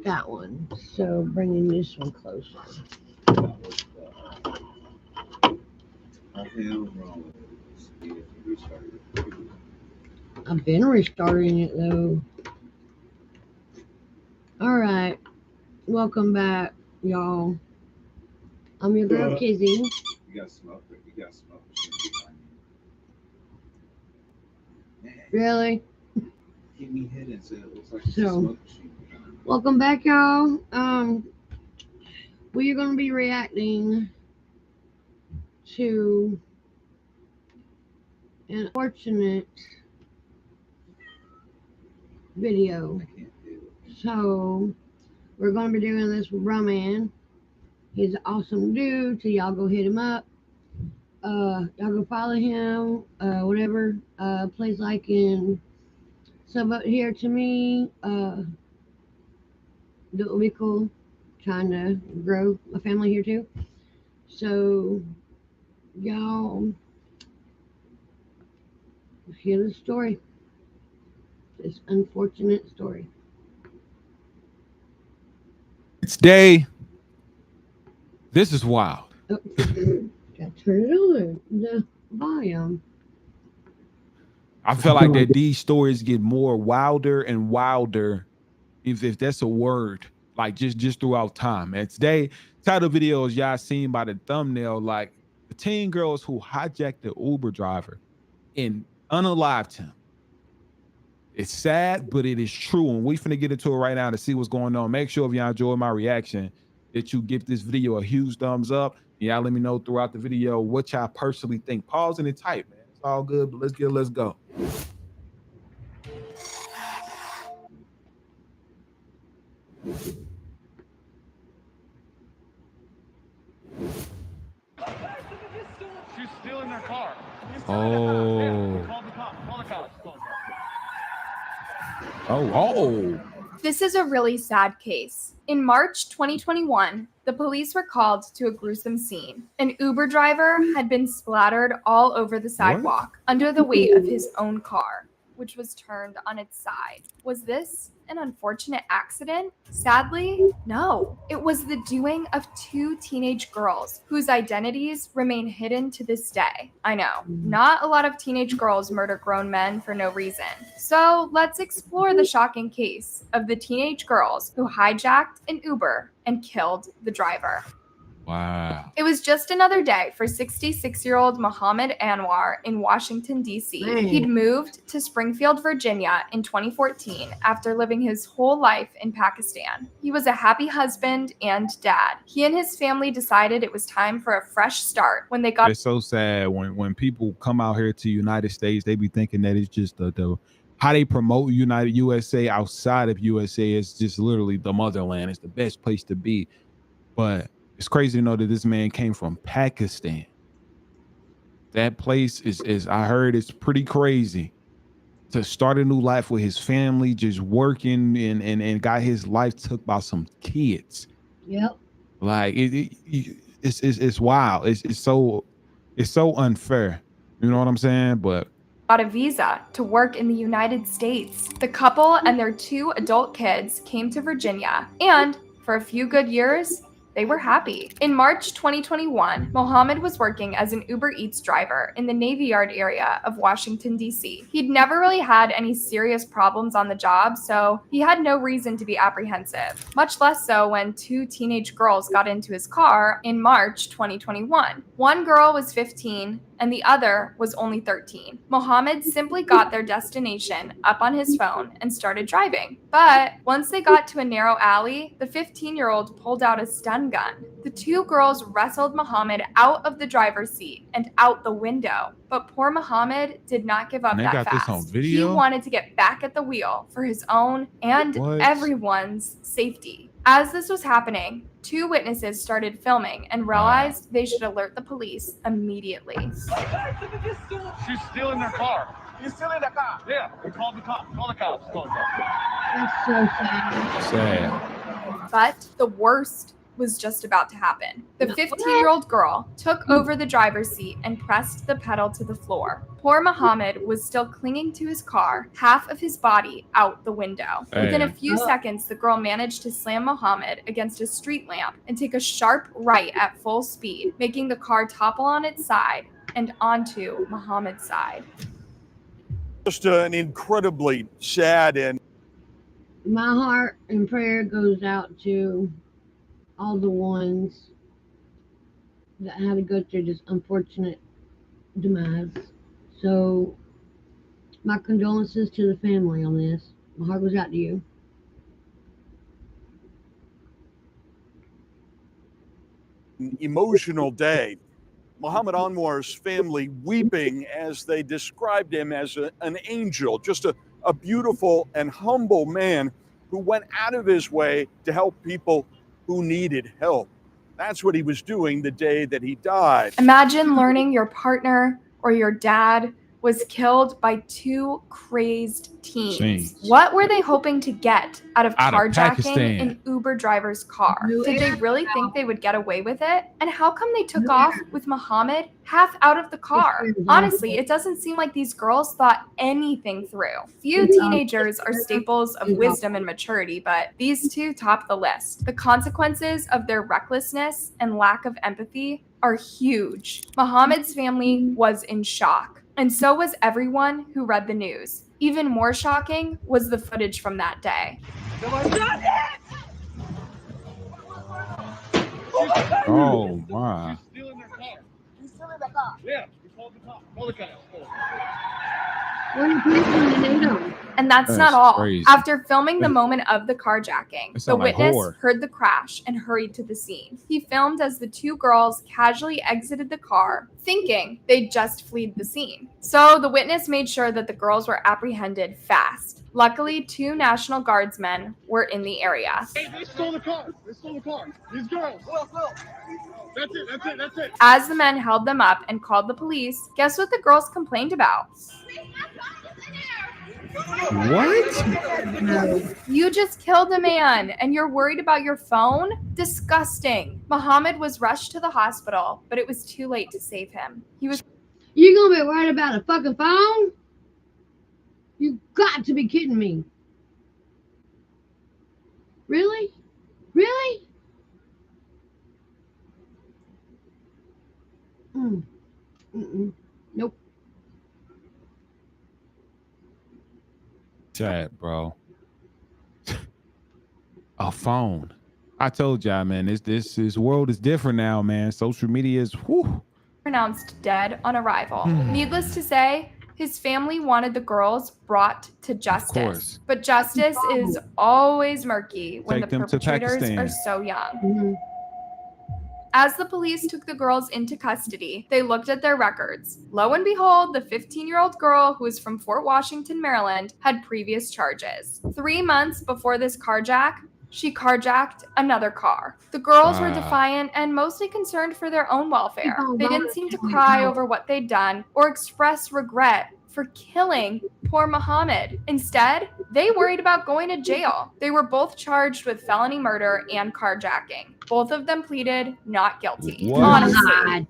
That one. So bringing this one closer. I've been restarting it though. All right, welcome back, y'all. I'm your girl Kizzy. You got smoke. You got smoke. Really? Keep me hidden so it looks like it's a So, smoke machine. welcome back, y'all. We are gonna be reacting to an unfortunate video. I can't do it. So we're gonna be doing this with Bruhman. He's an awesome dude, so y'all go hit him up. Y'all go follow him. Whatever. Please like and sub up here to me. That would be cool. Trying to grow my family here too. So y'all hear the story. This unfortunate story. It's day. This is wild. Oh, gotta turn it on. The volume. I feel like that these stories get more wilder and wilder, if that's a word, like just throughout time. And today, title videos y'all seen by the thumbnail, like the teen girls who hijacked the Uber driver and unalived him. It's sad, but it is true. And we finna get into it right now to see what's going on. Make sure if y'all enjoy my reaction that you give this video a huge thumbs up. Y'all let me know throughout the video what y'all personally think. Pause and type, man. It's all good, but let's go. She's still in their car. Oh. Call the cops. Call the cops. Oh. This is a really sad case. In March 2021, the police were called to a gruesome scene. An Uber driver had been splattered all over the sidewalk under the weight of his own car, which was turned on its side. Was this an unfortunate accident? Sadly, no. It was the doing of two teenage girls whose identities remain hidden to this day. I know, not a lot of teenage girls murder grown men for no reason. So let's explore the shocking case of the teenage girls who hijacked an Uber and killed the driver. Wow. It was just another day for 66-year-old Mohammed Anwar in Washington, D.C. He'd moved to Springfield, Virginia in 2014 after living his whole life in Pakistan. He was a happy husband and dad. He and his family decided it was time for a fresh start when they got— It's so sad when people come out here to United States, they be thinking that it's just the how they promote United USA outside of USA is just literally the motherland. It's the best place to be. But it's crazy to know that this man came from Pakistan. That place is I heard it's pretty crazy. To start a new life with his family, just working and got his life took by some kids. Yep. Like it's wild. It's so unfair. You know what I'm saying? But got a visa to work in the United States. The couple and their two adult kids came to Virginia, and for a few good years, they were happy. In March 2021, Mohammed was working as an Uber Eats driver in the Navy Yard area of Washington, D.C. He'd never really had any serious problems on the job, so he had no reason to be apprehensive, much less so when two teenage girls got into his car in March 2021. One girl was 15 and the other was only 13. Mohammed simply got their destination up on his phone and started driving. But once they got to a narrow alley, the 15-year-old pulled out a stun gun. The two girls wrestled Mohammed out of the driver's seat and out the window. But poor Mohammed did not give up that fast. This on video? He wanted to get back at the wheel for his own and everyone's safety. As this was happening, two witnesses started filming and realized they should alert the police immediately. She's still in their car. He's still in the car? Yeah. We called the cops. Call the cops. Call the cops. That's so sad. sad. But the worst was just about to happen. The 15-year-old girl took over the driver's seat and pressed the pedal to the floor. Poor Muhammad was still clinging to his car, half of his body out the window. Within a few seconds, the girl managed to slam Muhammad against a street lamp and take a sharp right at full speed, making the car topple on its side and onto Muhammad's side. Just an incredibly sad and My heart and prayer goes out to all the ones that had to go through this unfortunate demise. So, my condolences to the family on this. My heart goes out to you. emotional day. Muhammad Anwar's family weeping as they described him as an angel, just a beautiful and humble man who went out of his way to help people who needed help. That's what he was doing the day that he died. Imagine learning your partner or your dad was killed by two crazed teens. What were they hoping to get out of carjacking an Uber driver's car? Did they really think they would get away with it? And how come they took off with Muhammad half out of the car? Honestly, it doesn't seem like these girls thought anything through. Few teenagers are staples of wisdom and maturity, but these two top the list. The consequences of their recklessness and lack of empathy are huge. Muhammad's family was in shock, and so was everyone who read the news. Even more shocking was the footage from that day. Oh my. She's still in their car. She's still in the car. Yeah, we called the cop. Call the cops. And that's not all. Crazy. After filming the moment of the carjacking, the witness horror. heard the crash and hurried to the scene. He filmed as the two girls casually exited the car, thinking they'd just fled the scene. So the witness made sure that the girls were apprehended fast. Luckily, 2 National Guardsmen were in the area. Hey, they stole the car. They stole the car. These girls. That's it. That's it. That's it. As the men held them up and called the police, guess what the girls complained about? What? You just killed a man and you're worried about your phone? Disgusting. Muhammad was rushed to the hospital, but it was too late to save him. You gonna be worried about a fucking phone? You got to be kidding me. Really? Really? Nope. Sad, bro. A phone. I told y'all, man, this world is different now, man. Social media is pronounced dead on arrival. Needless to say, his family wanted the girls brought to justice. But justice is always murky when the perpetrators are so young. As the police took the girls into custody, they looked at their records. Lo and behold, the 15-year-old girl who was from Fort Washington, Maryland, had previous charges. 3 months before this carjack, she carjacked another car. The girls were defiant and mostly concerned for their own welfare. They didn't seem to cry over what they'd done or express regret for killing poor Muhammad. Instead, they worried about going to jail. They were both charged with felony murder and carjacking. Both of them pleaded not guilty. What? Honestly.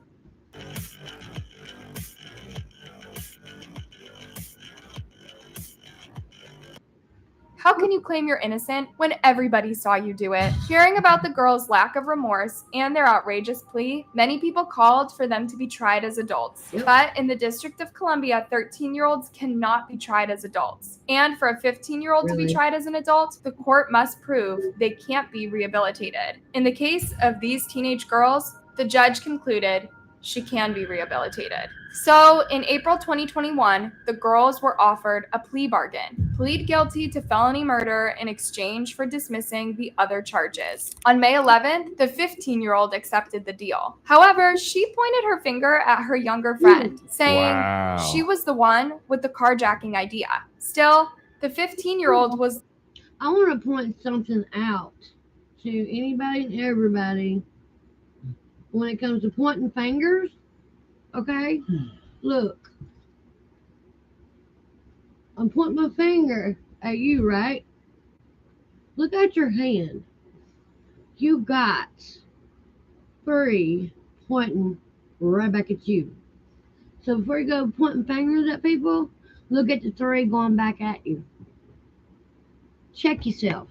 How can you claim you're innocent when everybody saw you do it? Hearing about the girls' lack of remorse and their outrageous plea, many people called for them to be tried as adults. But in the District of Columbia, 13-year-olds cannot be tried as adults. And for a 15-year-old to be tried as an adult, the court must prove they can't be rehabilitated. In the case of these teenage girls, the judge concluded she can be rehabilitated. So in April 2021, the girls were offered a plea bargain. Plead guilty to felony murder in exchange for dismissing the other charges. On May 11th, the 15-year-old accepted the deal. However, she pointed her finger at her younger friend, saying she was the one with the carjacking idea. Still, the 15-year-old was... I want to point something out to anybody and everybody when it comes to pointing fingers. Okay? Look. I'm pointing my finger at you, right? Look at your hand. You got 3 pointing right back at you. So before you go pointing fingers at people, look at the 3 going back at you. Check yourself.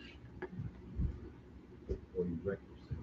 Or you wreck yourself.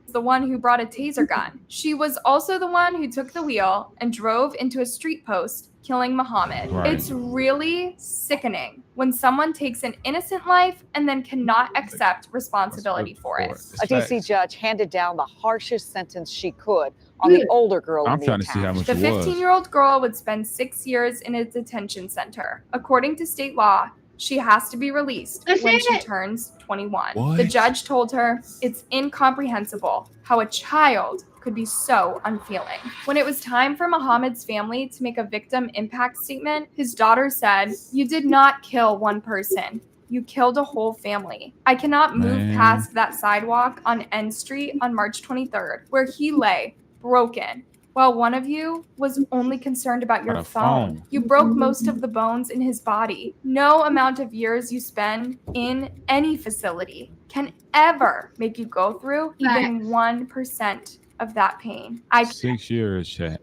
The one who brought a taser gun. She was also the one who took the wheel and drove into a street post, killing Muhammad. Right. It's really sickening when someone takes an innocent life and then cannot accept responsibility for it. It's A D.C. facts. judge handed down the harshest sentence she could on the older girl. I'm in the trying to see how attack. much The it was. 15-year-old girl would spend 6 years in a detention center. According to state law, she has to be released That's when she it. turns 21. What? The judge told her it's incomprehensible how a child could be so unfeeling. When it was time for Muhammad's family to make a victim impact statement, his daughter said, "You did not kill one person. You killed a whole family. I cannot move Man. past that sidewalk on N Street on March 23rd, where he lay, broken, while one of you was only concerned about your About a phone. phone. You broke most of the bones in his body. No amount of years you spend in any facility can ever make you go through even 1% of that pain. 6 years, chat.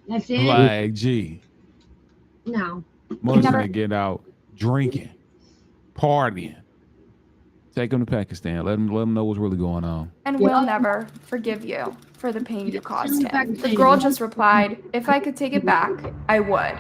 That's it. Like, gee, No. mother's never- gonna get out drinking, partying. Take them to Pakistan. Let them know what's really going on. And Yeah. will never forgive you for the pain you caused him. Pakistan. The girl just replied, "If I could take it back, I would."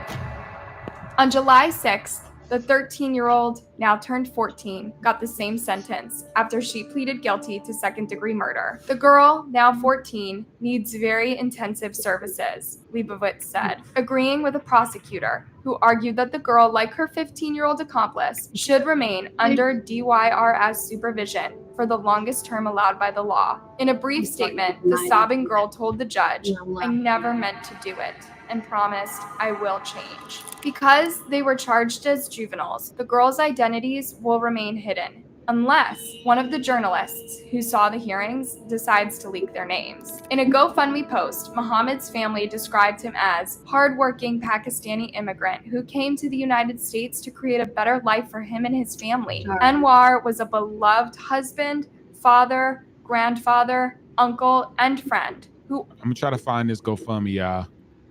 On July 6th, the 13-year-old, now turned 14, got the same sentence after she pleaded guilty to second-degree murder. The girl, now 14, needs very intensive services, Leibovitz said, agreeing with a prosecutor who argued that the girl, like her 15-year-old accomplice, should remain under DYRS supervision for the longest term allowed by the law. In a brief statement, the sobbing girl told the judge, "I never meant to do it and promised I will change." Because they were charged as juveniles, the girls' identities will remain hidden unless one of the journalists who saw the hearings decides to leak their names. In a GoFundMe post, Muhammad's family described him as hardworking Pakistani immigrant who came to the United States to create a better life for him and his family. Sorry. Anwar was a beloved husband, father, grandfather, uncle, and friend who I'm gonna try to find this GoFundMe, y'all.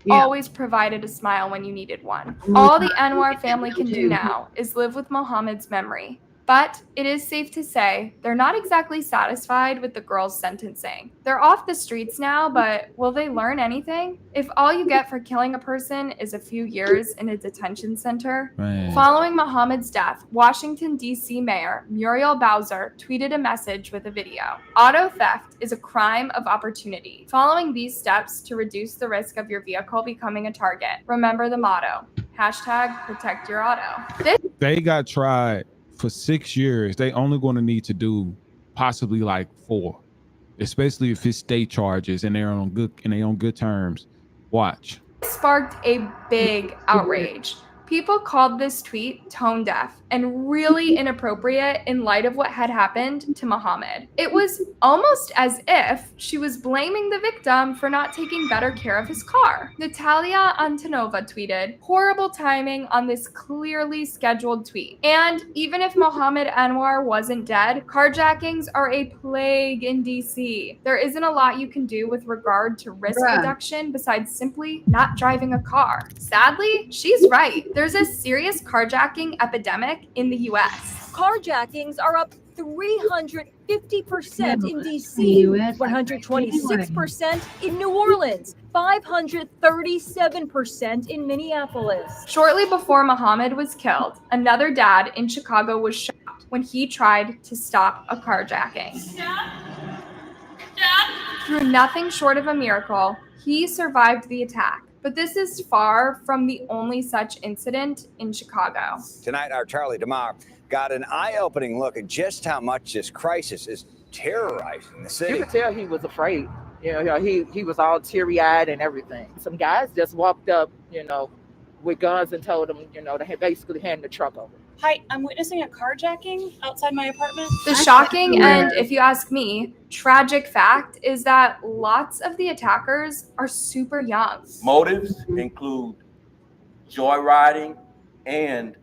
Yeah. always provided a smile when you needed one. Mm. All the Anwar family can do now is live with Muhammad's memory. But it is safe to say they're not exactly satisfied with the girl's sentencing. They're off the streets now, but will they learn anything? If all you get for killing a person is a few years in a detention center. Man. Following Muhammad's death, Washington, D.C. Mayor Muriel Bowser tweeted a message with a video. Auto theft is a crime of opportunity. Following these steps to reduce the risk of your vehicle becoming a target, remember the motto, #protect your auto. This They got tried for 6 years. They only going to need to do possibly like 4, especially if it's state charges and they're on good terms. Watch. sparked a big outrage. People called this tweet tone deaf and really inappropriate in light of what had happened to Muhammad. It was almost as if she was blaming the victim for not taking better care of his car. Natalia Antonova tweeted, "Horrible timing on this clearly scheduled tweet. And even if Muhammad Anwar wasn't dead, carjackings are a plague in DC. There isn't a lot you can do with regard to risk Bruh. reduction besides simply not driving a car." Sadly, she's right. There's a serious carjacking epidemic in the US. Carjackings are up 350% in In the DC, US, 126% in New Orleans, 537% in Minneapolis. Shortly before Muhammad was killed, another dad in Chicago was shot when he tried to stop a carjacking. Through nothing short of a miracle, he survived the attack. But this is far from the only such incident in Chicago. Tonight, our Charlie DeMar got an eye-opening look at just how much this crisis is terrorizing the You city. could tell he was afraid. He was all teary-eyed and everything. Some guys just walked up, with guns and told him, to basically hand the truck over. Hi, I'm witnessing a carjacking outside my apartment. The shocking and, if you ask me, tragic fact is that lots of the attackers are super young. Motives include joyriding and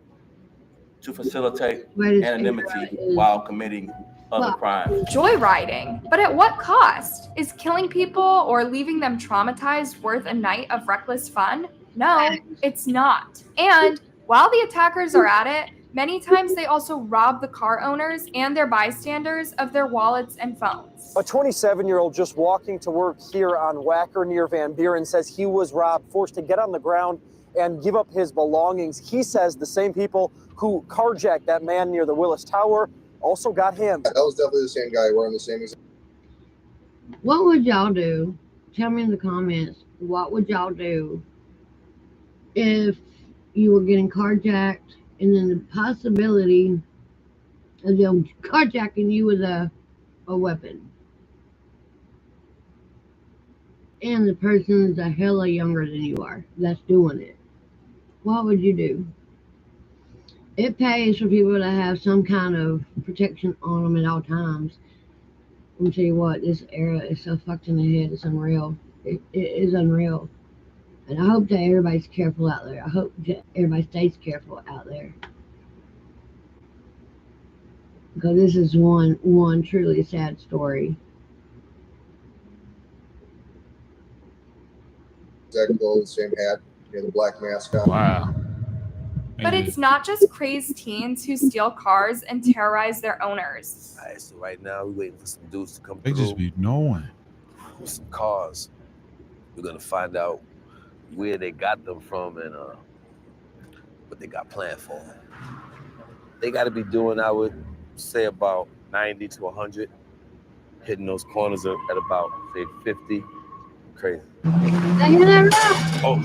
to facilitate Way to anonymity figure out is- while committing other Well- crimes. Joyriding. But at what cost? Is killing people or leaving them traumatized worth a night of reckless fun? No, it's not. And while the attackers are at it, many times they also rob the car owners and their bystanders of their wallets and phones. A 27-year-old just walking to work here on Wacker near Van Buren says he was robbed, forced to get on the ground and give up his belongings. He says the same people who carjacked that man near the Willis Tower also got him. That was definitely the same guy wearing the same exact. What would y'all do? Tell me in the comments. What would y'all do if you were getting carjacked and then the possibility of them carjacking you with a weapon? And the person is a hella younger than you are that's doing it. What would you do? It pays for people to have some kind of protection on them at all times. Let me tell you what, this era is so fucked in the head, it's unreal. It is unreal. And I hope that everybody's careful out there. I hope that everybody stays careful out there. Because this is one truly sad story. Exact clothes, same hat, the black mask on. Wow. But it's not just crazed teens who steal cars and terrorize their owners. All right, so right now we're waiting for some dudes to come They through just be knowing. with some cars. We're gonna find out where they got them from and what they got planned for them. They got to be doing, I would say, about 90 to 100, hitting those corners at about, say, 50. Crazy. Oh,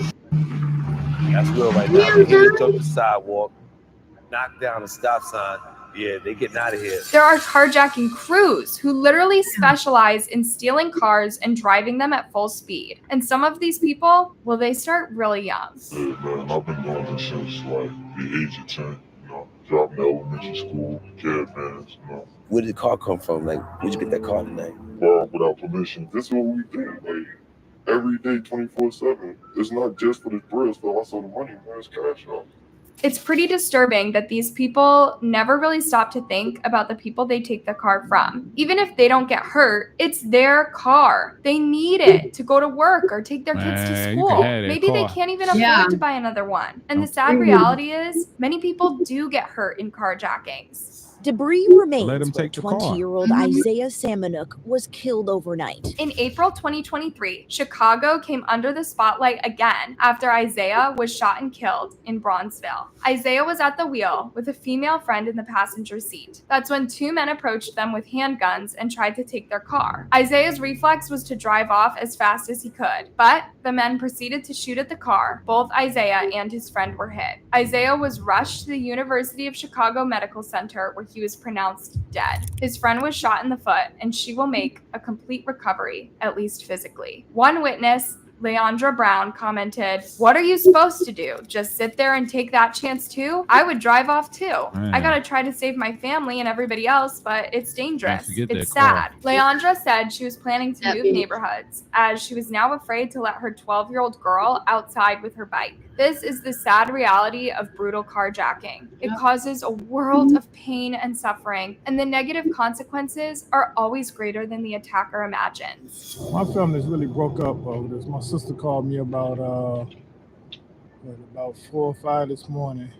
that's real right now. They just jumped the sidewalk, knocked down the stop sign. Yeah, they getting out of here. There are carjacking crews who literally specialize in stealing cars and driving them at full speed. And some of these people, well, they start really young. Yeah, man, I've been doing this since like the age of 10. Dropping elementary school, caravans, Where did the car come from? Like, where'd you get that car tonight? Borrowed without permission. This is what we do, like, every day, 24/7. It's not just for the bread, it's for also the money, man. It's cash out. It's pretty disturbing that these people never really stop to think about the people they take the car from. Even if they don't get hurt, it's their car. They need it to go to work or take their kids to Man, you school. can have that Maybe they car. can't even afford to buy another one. And the sad reality is, many people do get hurt in carjackings. Debris Let remains him where take the car. 20-year-old Isaiah Samanuk was killed overnight. In April 2023, Chicago came under the spotlight again after Isaiah was shot and killed in Bronzeville. Isaiah was at the wheel with a female friend in the passenger seat. That's when two men approached them with handguns and tried to take their car. Isaiah's reflex was to drive off as fast as he could, but the men proceeded to shoot at the car. Both Isaiah and his friend were hit. Isaiah was rushed to the University of Chicago Medical Center where he was pronounced dead. His friend was shot in the foot, and she will make a complete recovery, at least physically. One witness, Leandra Brown, commented, "What are you supposed to do? Just sit there and take that chance too? I would drive off too. I gotta try to save my family and everybody else, but it's dangerous. It's sad." Leandra said she was planning to move neighborhoods as she was now afraid to let her 12-year-old girl outside with her bike. This is the sad reality of brutal carjacking. It causes a world of pain and suffering, and the negative consequences are always greater than the attacker imagines. My family's really broke up over this. My sister called me about 4 or 5 this morning,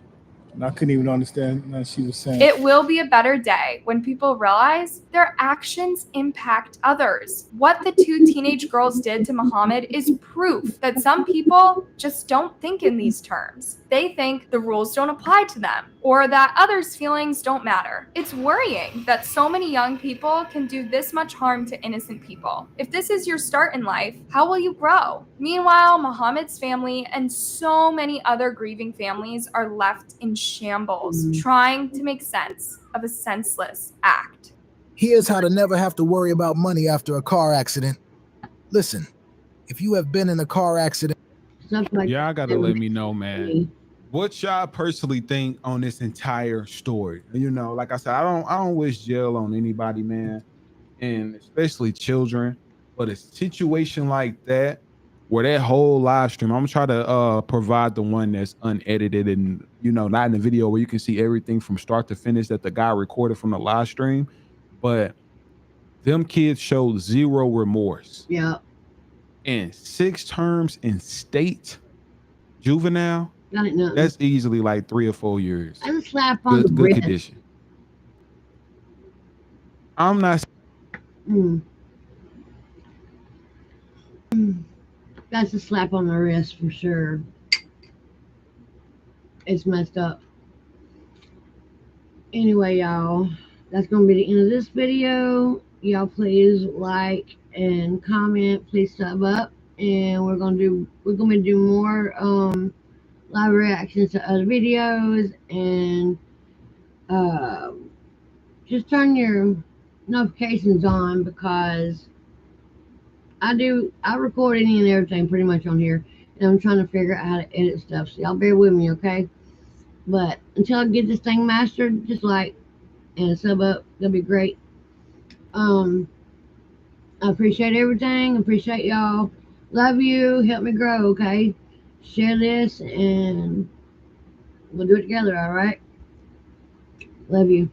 and I couldn't even understand what she was saying. It will be a better day when people realize their actions impact others. What the two teenage girls did to Muhammad is proof that some people just don't think in these terms. They think the rules don't apply to them or that others' feelings don't matter. It's worrying that so many young people can do this much harm to innocent people. If this is your start in life, how will you grow? Meanwhile, Muhammad's family and so many other grieving families are left in shambles, trying to make sense of a senseless act. Here's how to never have to worry about money after a car accident. Listen, if you have been in a car accident, Y'all gotta let me know, man. What y'all personally think on this entire story? You know, like I said, I don't wish jail on anybody, man, and especially children. But a situation like that, where that whole live stream, I'm gonna try to provide the one that's unedited and, you know, not in the video where you can see everything from start to finish that the guy recorded from the live stream. But them kids showed zero remorse. Yeah. And 6 terms in state juvenile, That ain't nothing. that's easily like 3 or 4 years. And a slap on the Good wrist. condition. I'm not. That's a slap on the wrist for sure. It's messed up. Anyway, y'all, that's gonna be the end of this video. Y'all please like and comment. Please sub up, and we're gonna do more live reactions to other videos, and just turn your notifications on, because I record any and everything pretty much on here, and I'm trying to figure out how to edit stuff, so y'all bear with me, okay? But until I get this thing mastered, just like and sub up, that'll be great. I appreciate everything. Appreciate y'all. Love you. Help me grow, okay? Share this and we'll do it together, all right? Love you.